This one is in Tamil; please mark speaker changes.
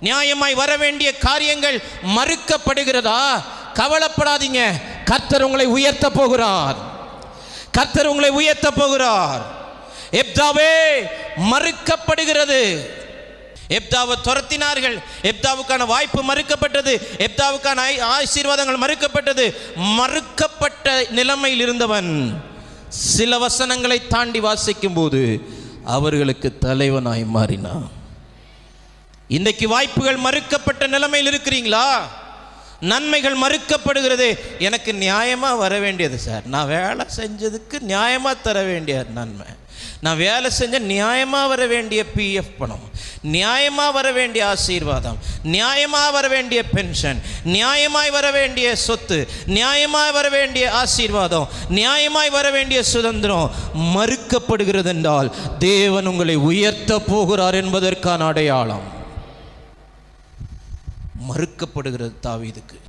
Speaker 1: நியாயமாய் வர வேண்டிய காரியங்கள் மறுக்கப்படுகிறதா? கவலைப்படாதீங்க, கர்த்தர் உங்களை உயர்த்த போகிறார். கர்த்தர் உங்களை உயர்த்த போகிறார். எப்தாவே மறுக்கப்படுகிறது. எப்தாவை துரத்தினார்கள். எப்தாவுக்கான வாய்ப்பு மறுக்கப்பட்டது. எப்தாவுக்கான ஆசீர்வாதங்கள் மறுக்கப்பட்டது. மறுக்கப்பட்ட நிலைமையில் இருந்தவன் சில வசனங்களை தாண்டி வாசிக்கும் போது அவர்களுக்கு தலைவனாய் மாறினான். இன்றைக்கு வாய்ப்புகள் மறுக்கப்பட்ட நிலைமையில் இருக்கிறீங்களா? நன்மைகள் மறுக்கப்படுகிறது. எனக்கு நியாயமாக வர வேண்டியது சார், நான் வேலை செஞ்சதுக்கு நியாயமாக தர வேண்டிய நன்மை, நான் வேலை செஞ்ச நியாயமாக வர வேண்டிய பிஎஃப் பணம், நியாயமாக வர வேண்டிய ஆசீர்வாதம், நியாயமாக வர வேண்டிய பென்ஷன், நியாயமாய் வர வேண்டிய சொத்து, நியாயமாய் வர வேண்டிய ஆசீர்வாதம், நியாயமாய் வர வேண்டிய சுதந்திரம் மறுக்கப்படுகிறது என்றால் தேவன் உங்களை உயர்த்த போகிறார் என்பதற்கான அடையாளம். மறுக்கப்படுகிறது தாவீதுக்கு.